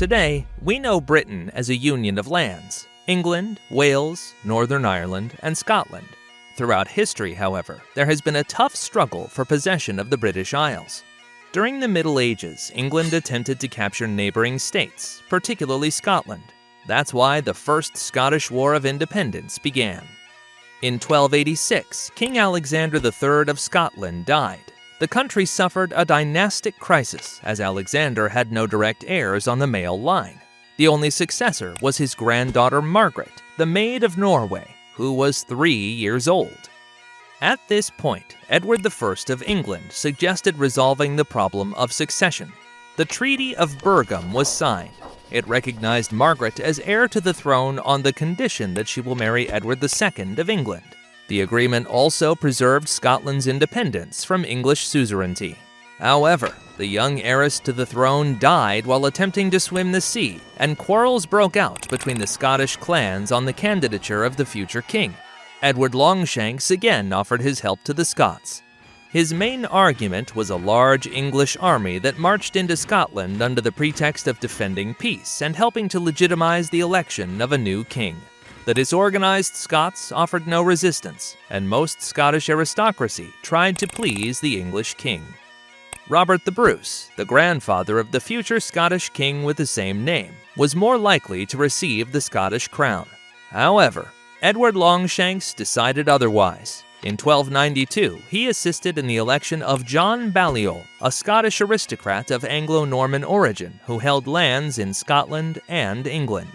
Today, we know Britain as a union of lands: England, Wales, Northern Ireland, and Scotland. Throughout history, however, there has been a tough struggle for possession of the British Isles. During the Middle Ages, England attempted to capture neighboring states, particularly Scotland. That's why the First Scottish War of Independence began. In 1286, King Alexander III of Scotland died. The country suffered a dynastic crisis as Alexander had no direct heirs on the male line. The only successor was his granddaughter Margaret, the Maid of Norway, who was 3 years old. At this point, Edward I of England suggested resolving the problem of succession. The Treaty of Berghem was signed. It recognized Margaret as heir to the throne on the condition that she will marry Edward II of England. The agreement also preserved Scotland's independence from English suzerainty. However, the young heiress to the throne died while attempting to swim the sea, and quarrels broke out between the Scottish clans on the candidature of the future king. Edward Longshanks again offered his help to the Scots. His main argument was a large English army that marched into Scotland under the pretext of defending peace and helping to legitimize the election of a new king. The disorganized Scots offered no resistance, and most Scottish aristocracy tried to please the English king. Robert the Bruce, the grandfather of the future Scottish king with the same name, was more likely to receive the Scottish crown. However, Edward Longshanks decided otherwise. In 1292, he assisted in the election of John Balliol, a Scottish aristocrat of Anglo-Norman origin who held lands in Scotland and England.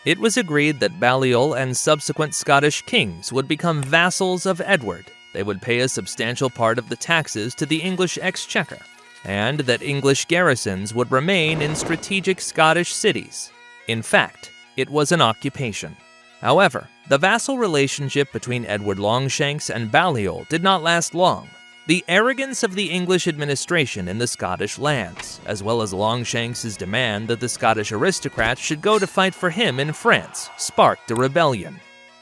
It was agreed that Balliol and subsequent Scottish kings would become vassals of Edward. They would pay a substantial part of the taxes to the English exchequer, and that English garrisons would remain in strategic Scottish cities. In fact, it was an occupation. However, the vassal relationship between Edward Longshanks and Balliol did not last long. The arrogance of the English administration in the Scottish lands, as well as Longshanks' demand that the Scottish aristocrats should go to fight for him in France, sparked a rebellion.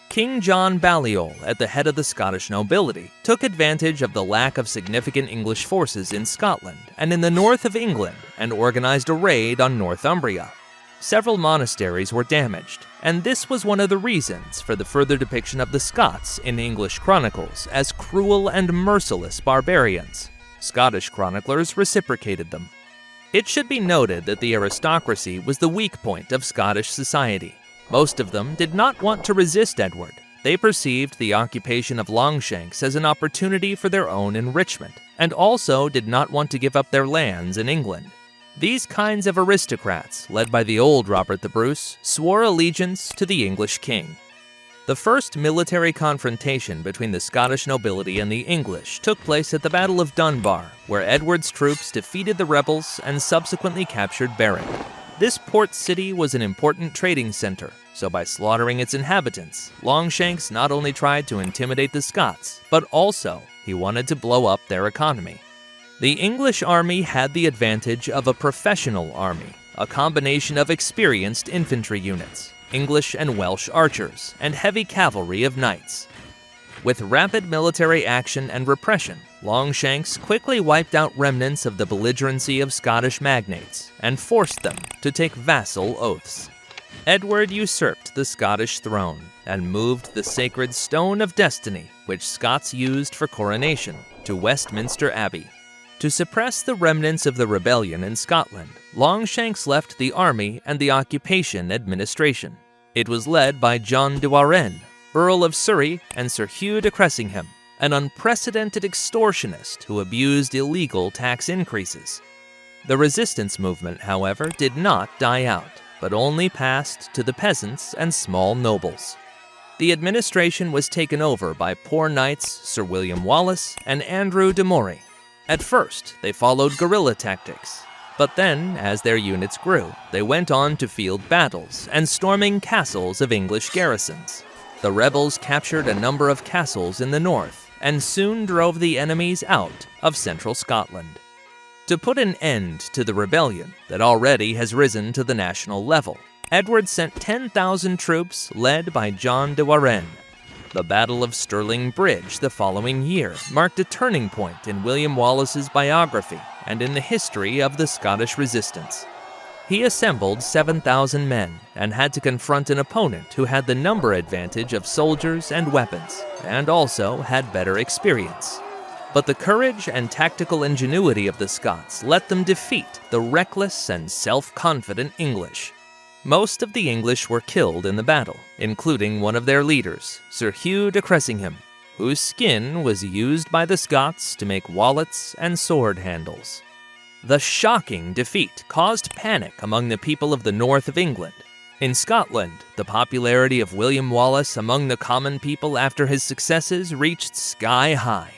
King John Balliol, at the head of the Scottish nobility, took advantage of the lack of significant English forces in Scotland and in the north of England and organized a raid on Northumbria. Several monasteries were damaged, and this was one of the reasons for the further depiction of the Scots in English chronicles as cruel and merciless barbarians. Scottish chroniclers reciprocated them. It should be noted that the aristocracy was the weak point of Scottish society. Most of them did not want to resist Edward. They perceived the occupation of Longshanks as an opportunity for their own enrichment, and also did not want to give up their lands in England. These kinds of aristocrats, led by the old Robert the Bruce, swore allegiance to the English king. The first military confrontation between the Scottish nobility and the English took place at the Battle of Dunbar, where Edward's troops defeated the rebels and subsequently captured Berwick. This port city was an important trading center, so by slaughtering its inhabitants, Longshanks not only tried to intimidate the Scots, but also he wanted to blow up their economy. The English army had the advantage of a professional army, a combination of experienced infantry units, English and Welsh archers, and heavy cavalry of knights. With rapid military action and repression, Longshanks quickly wiped out remnants of the belligerency of Scottish magnates and forced them to take vassal oaths. Edward usurped the Scottish throne and moved the sacred Stone of Destiny, which Scots used for coronation, to Westminster Abbey. To suppress the remnants of the rebellion in Scotland, Longshanks left the army and the occupation administration. It was led by John de Warenne, Earl of Surrey, and Sir Hugh de Cressingham, an unprecedented extortionist who abused illegal tax increases. The resistance movement, however, did not die out, but only passed to the peasants and small nobles. The administration was taken over by poor knights Sir William Wallace and Andrew de Moray. At first, they followed guerrilla tactics, but then, as their units grew, they went on to field battles and storming castles of English garrisons. The rebels captured a number of castles in the north and soon drove the enemies out of central Scotland. To put an end to the rebellion that already has risen to the national level, Edward sent 10,000 troops led by John de Warenne. The Battle of Stirling Bridge the following year marked a turning point in William Wallace's biography and in the history of the Scottish resistance. He assembled 7,000 men and had to confront an opponent who had the number advantage of soldiers and weapons, and also had better experience. But the courage and tactical ingenuity of the Scots let them defeat the reckless and self-confident English. Most of the English were killed in the battle, including one of their leaders, Sir Hugh de Cressingham, whose skin was used by the Scots to make wallets and sword handles. The shocking defeat caused panic among the people of the north of England. In Scotland, the popularity of William Wallace among the common people after his successes reached sky high.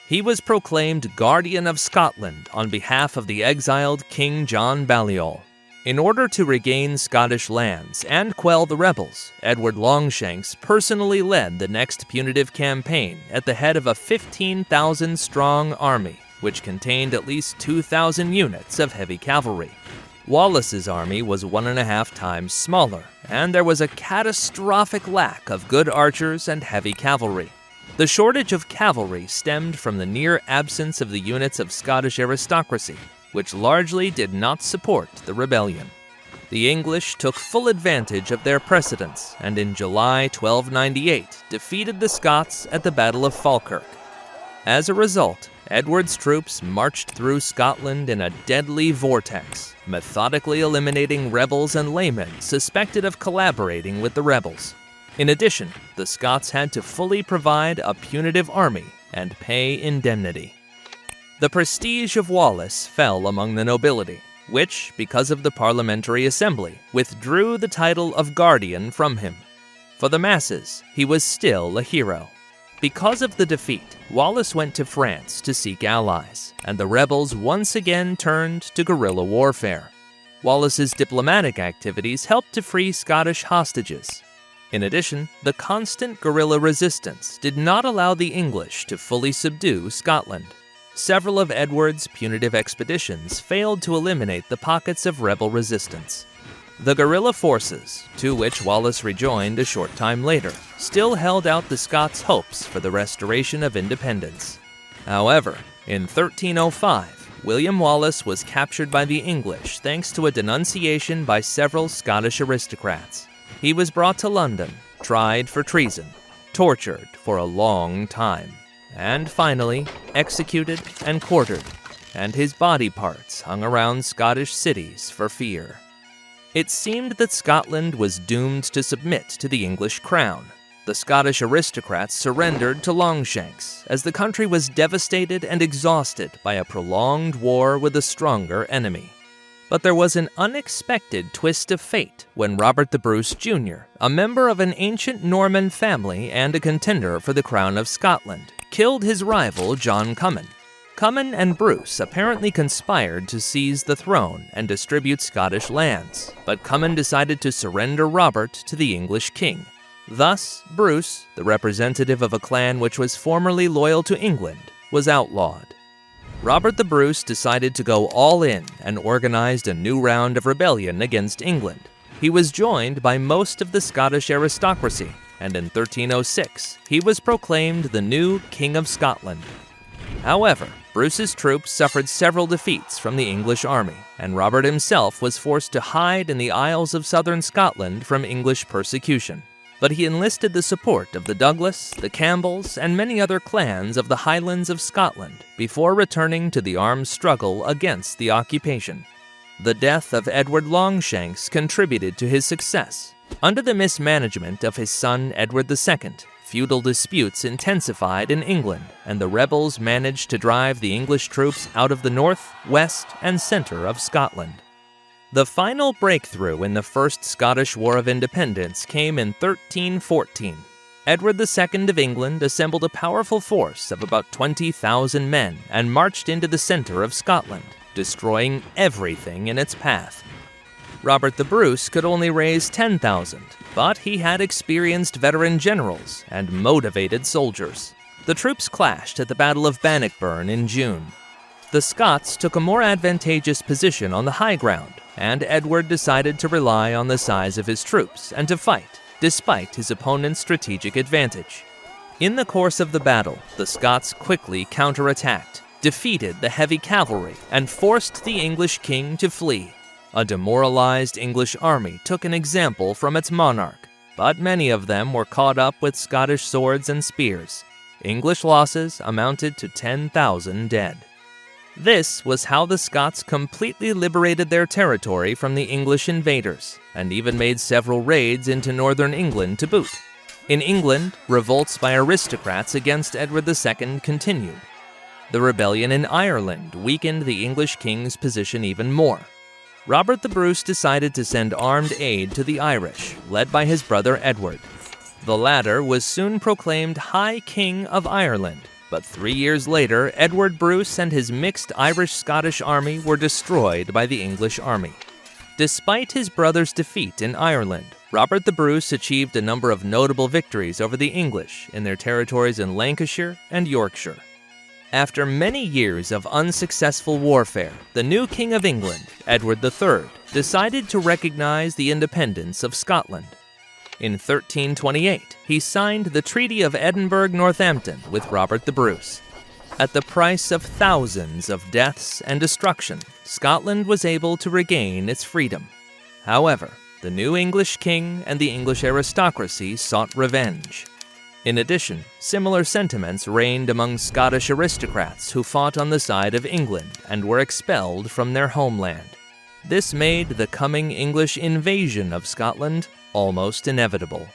He was proclaimed Guardian of Scotland on behalf of the exiled King John Balliol. In order to regain Scottish lands and quell the rebels, Edward Longshanks personally led the next punitive campaign at the head of a 15,000-strong army, which contained at least 2,000 units of heavy cavalry. Wallace's army was 1.5 times smaller, and there was a catastrophic lack of good archers and heavy cavalry. The shortage of cavalry stemmed from the near absence of the units of Scottish aristocracy, which largely did not support the rebellion. The English took full advantage of their precedence, and in July 1298 defeated the Scots at the Battle of Falkirk. As a result, Edward's troops marched through Scotland in a deadly vortex, methodically eliminating rebels and laymen suspected of collaborating with the rebels. In addition, the Scots had to fully provide a punitive army and pay indemnity. The prestige of Wallace fell among the nobility, which, because of the parliamentary assembly, withdrew the title of Guardian from him. For the masses, he was still a hero. Because of the defeat, Wallace went to France to seek allies, and the rebels once again turned to guerrilla warfare. Wallace's diplomatic activities helped to free Scottish hostages. In addition, the constant guerrilla resistance did not allow the English to fully subdue Scotland. Several of Edward's punitive expeditions failed to eliminate the pockets of rebel resistance. The guerrilla forces, to which Wallace rejoined a short time later, still held out the Scots' hopes for the restoration of independence. However, in 1305, William Wallace was captured by the English thanks to a denunciation by several Scottish aristocrats. He was brought to London, tried for treason, tortured for a long time, and finally executed and quartered, and his body parts hung around Scottish cities for fear. It seemed that Scotland was doomed to submit to the English crown. The Scottish aristocrats surrendered to Longshanks, as the country was devastated and exhausted by a prolonged war with a stronger enemy. But there was an unexpected twist of fate when Robert the Bruce Jr., a member of an ancient Norman family and a contender for the crown of Scotland, killed his rival John Cummin. Cummin and Bruce apparently conspired to seize the throne and distribute Scottish lands, but Cummin decided to surrender Robert to the English king. Thus, Bruce, the representative of a clan which was formerly loyal to England, was outlawed. Robert the Bruce decided to go all in and organized a new round of rebellion against England. He was joined by most of the Scottish aristocracy, and in 1306, he was proclaimed the new King of Scotland. However, Bruce's troops suffered several defeats from the English army, and Robert himself was forced to hide in the Isles of southern Scotland from English persecution. But he enlisted the support of the Douglas, the Campbells, and many other clans of the Highlands of Scotland before returning to the armed struggle against the occupation. The death of Edward Longshanks contributed to his success. Under the mismanagement of his son Edward II, feudal disputes intensified in England, and the rebels managed to drive the English troops out of the north, west, and center of Scotland. The final breakthrough in the First Scottish War of Independence came in 1314. Edward II of England assembled a powerful force of about 20,000 men and marched into the center of Scotland, destroying everything in its path. Robert the Bruce could only raise 10,000, but he had experienced veteran generals and motivated soldiers. The troops clashed at the Battle of Bannockburn in June. The Scots took a more advantageous position on the high ground, and Edward decided to rely on the size of his troops and to fight, despite his opponent's strategic advantage. In the course of the battle, the Scots quickly counterattacked, defeated the heavy cavalry, and forced the English king to flee. A demoralized English army took an example from its monarch, but many of them were caught up with Scottish swords and spears. English losses amounted to 10,000 dead. This was how the Scots completely liberated their territory from the English invaders, and even made several raids into northern England to boot. In England, revolts by aristocrats against Edward II continued. The rebellion in Ireland weakened the English king's position even more. Robert the Bruce decided to send armed aid to the Irish, led by his brother Edward. The latter was soon proclaimed High King of Ireland, but 3 years later, Edward Bruce and his mixed Irish-Scottish army were destroyed by the English army. Despite his brother's defeat in Ireland, Robert the Bruce achieved a number of notable victories over the English in their territories in Lancashire and Yorkshire. After many years of unsuccessful warfare, the new King of England, Edward III, decided to recognize the independence of Scotland. In 1328, he signed the Treaty of Edinburgh-Northampton with Robert the Bruce. At the price of thousands of deaths and destruction, Scotland was able to regain its freedom. However, the new English king and the English aristocracy sought revenge. In addition, similar sentiments reigned among Scottish aristocrats who fought on the side of England and were expelled from their homeland. This made the coming English invasion of Scotland almost inevitable.